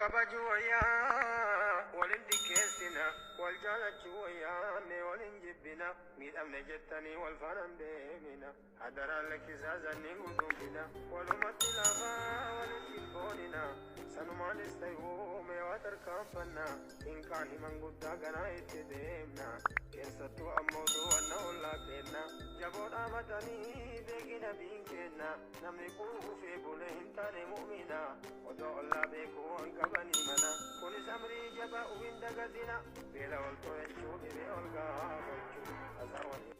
كبجوا يا ولدي كيسنا والجالة يا ولين جبنا ميد أمن جتني والفنان بيمنا هدر لك زازني قدومنا ولمت لغا ولنجبوننا سنمان استيوم وتركب فنا إن كان من قد غنا يتدمنا كيستو أمودو ونولا كنا جبون أمتني بيجنا بينكنا نمني قوه في بولين تاني مؤمنا ودو الله بيكو أنكبني منا كوني سمري جبا وين دقزنا بيلا والتو ينشو بيبي أولغا بلشو أزاوني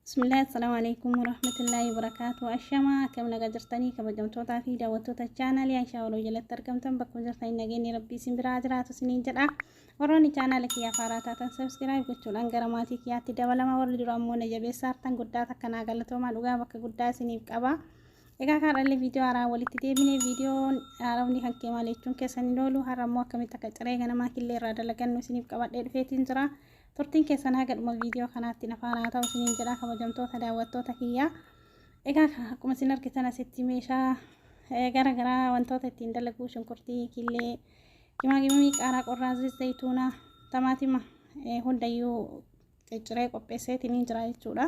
بسم الله. السلام عليكم ورحمة الله وبركاته. الشما كم نجرتني كبجمتوتا في دوتوتا channel يا شاولو جلت تركمتم بكوجرتني نجيني ربي سنبراجرات وسنين جرا وروني channel يا فاراتات سبسكرايب كتشول أنجراماتي كياتي دولا ما ورد رامونا جبي سارتن قداتا كنا قالتو ما لغا بك قدا سنيب كابا إذا كان اللي فيديو أرا ولتي بني فيديو أراوني هكي ماليتون كسني لولو هرمو كمي تكتري أنا ما كل راد لكن سنيب كابا ديرفيتين جرا turtiin keessan haga dhuma viidiyoo kanaatti nafaanaa ta'u isiniin jedha kabajamtoota daawwattoota kiyya. Egaa akkuma isin argitan asitti meeshaa garaagaraa wantoota ittiin dalaguu shunkurtii, killee, qimaqimii, qaaraa qorraa, zayituuna, tamaatima hundayyuu cicciree qopheesseetiin jira jechuudha.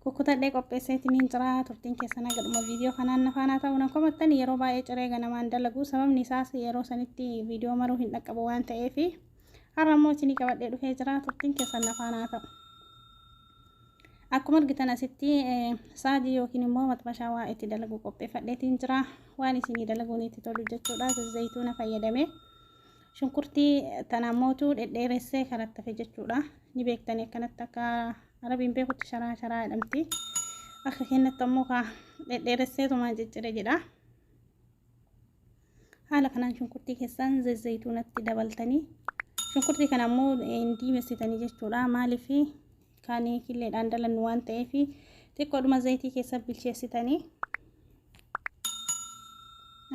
Kukkutadhee qopheesseetiin jira. Turtiin keessan haga dhuma viidiyoo kanaan nafaanaa ta'u nan komattan yeroo baay'ee ciree ganamaan dalaguu sababni isaas yeroo sanitti viidiyoo maruu hin dhaqqabu waan ta'eef haramo sini qabadhee dhufee jira. Turtiin keessan nafaanaa ta'u akkuma argitan asitti saadii yookiin immoo matmashaa waa itti dalaguu qopheeffadheetiin jira. Waan isinii dalaguun itti tolu jechuudha. Zayituuna fayyadame shunkurtii tanamootu dhedheeressee karattafe jechuudha. Ni beektanii akkanatti akka arabiin beekutti sharaa sharaa jedhamti. Akka kennatti ammoo ka dhedheeresseetumaan ciccire jedha. Haala kanaan shunkurtii keessan zayituunatti dabaltanii shunkurtii kana ammoo diimessitanii jechuudha. Maaliif kan killeedhaan dalannu waan ta'eef xiqqoodhuma zayitii keessa bilcheessitanii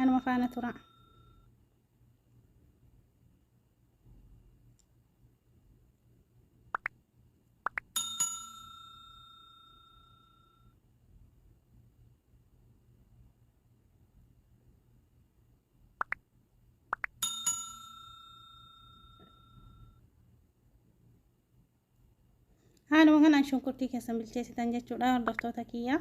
anuma faana tura. Haaluma kanaan shunkurtii keessan bilcheessitan jechuudha hordoftoota kiyya.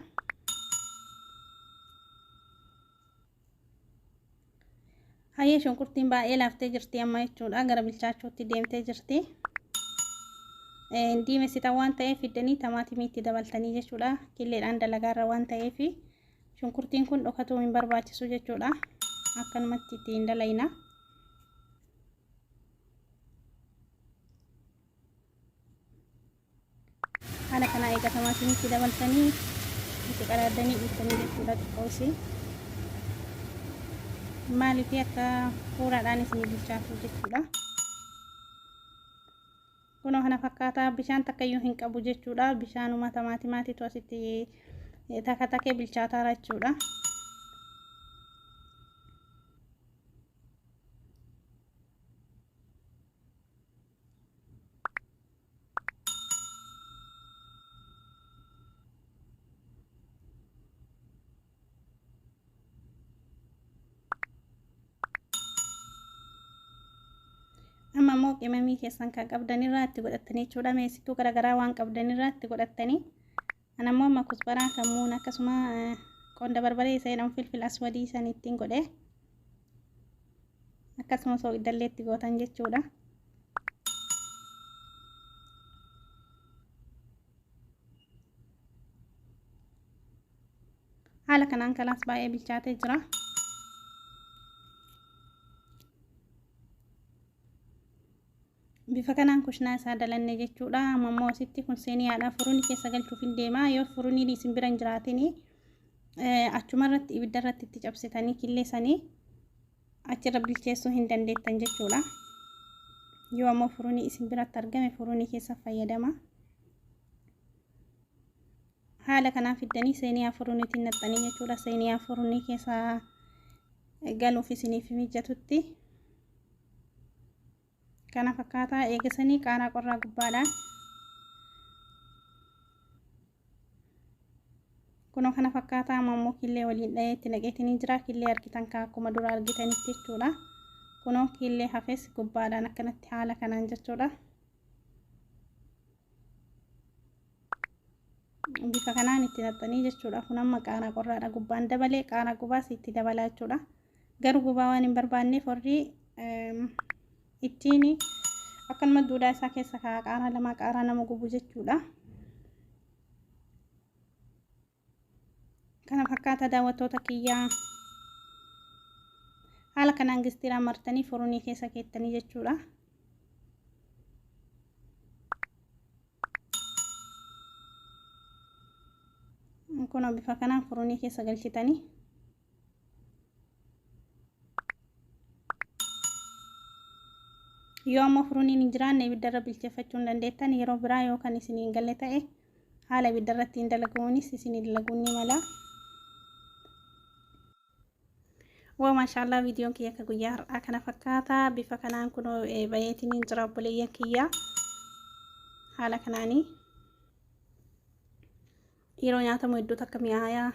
Hayyee shunkurtiin baay'ee laaftee jirti amma jechuudha. Gara bilchaachuutti deemtee jirti. Diimessitan waan ta'eef fiddanii tamaatimiitti dabaltanii jechuudha. Killeedhaan dalagaarra waan ta'eef shunkurtiin kun dhokatuu hin barbaachisu jechuudha. Akkanumatti ittiin dalayna. Haala kana egaa tamaatimiitti dabaltanii itti qadaadanii dhiiftanii jechuudha xiqqoosi. Maaliif akka fuuraadhaan isinii bilchaatu jechuudha. Kunoo kana fakkaataa bishaan takkayyuu hin qabu jechuudha. Bishaanuma tamaatimaatiitu asitti takka takkee bilchaataa jechuudha. Amma immoo qimamii keessan kan qabdan irraa itti godhattanii jechuudha. Meessituu garaagaraa waan qabdan irraa itti godhattanii ana immoo amma kusbaraa kamuun akkasuma qonda barbaree isa jedhamu filfil aswadii san ittiin godhe akkasuma soogidallee itti gootan jechuudha. Haala kanaan kalaas baay'ee bilchaatee jira. Bifa kanaan kushnaa isaa dalanne jechuudha. Ammoo asitti kun seeniyaadha. Furuunii keessa galchuuf hin deema. Yoo furuunii isin bira hin jiraatini achuma irratti ibidda irratti itti cabsitanii killeessanii achirra bilcheessuu hin dandeettan jechuudha. Yoo ammoo furuunii isin biratti argame furuunii keessa fayyadama. Haala kanaan fiddanii seeniyaa furuuniitiin naxxanii jechuudha. Seeniyaa furuunii keessa galuuf isiniif mijatutti kana fakkaataa eegasanii qaaraa qorraa gubbaadhaan Kunoo kana fakkaata ammoo killee waliin dhayeetti naqeetanii jira. Killee argitan kan akkuma dura argitanitti jechuudha. Kunoo killee hafes gubbaadhaan akkanatti haala kanaan jechuudha. Bifa kanaan itti naqxanii jechuudha. Kun amma qaaraa qorraadha gubbaan dabalee qaaraa gubaas itti dabalaa jechuudha. Garuu gubaa waan hin barbaanneef warri ittiin akkanuma duudaa isaa keessa qaaraa lama qaaraa nama gubu jechuudha. Kana fakkaata daawwattoota kiyyaa. Haala kanaan gistiiraan martanii furunii keessa keettanii jechuudha. Kunoo bifa kanaan furunii keessa galchitanii yoo ammoo furuniin hin jiraanne ibiddarra bilcheeffachuu hin dandeettan. Yeroo biraa yoo kan isin hin galle ta'e haala ibiddarratti hin dalaguunis isin dalaguun ni mala. Waa maashaallah viidiyoon kiyya akka guyyaa har'aa kana fakkaata. Bifa kanaan kunoo bayeetiin jira obboleeyyan kiyya. Haala kanaanii yeroo nyaatamu iddoo takka mi'aayaa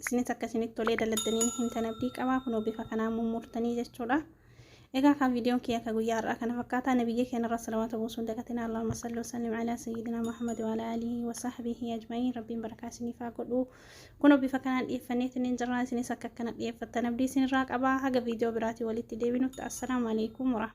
isinis akkasinitti tolee daladdanii himtan abdii qaba. Kunoo bifa kanaan mummurtanii jechuudha. Egaa kan viidiyoon kiyya akka guyyaa har'aa kana fakkaata. Nabiyyi keenya irra salawaatu buusuun dagatina. Allahumma salli wa sallim ala sayyidina Muhammad wa ala alihi wa sahbihi ajma'iin. Rabbiin barakaa isiniif haa godhu. Kunoo bifa kanaan dhiyeeffanneetiin jirra. Isinis akka akkana dhiyeeffattan abdii isinirraa qaba. Haga viidiyoo biraatii walitti deebinutti. Assalaamu alaikum.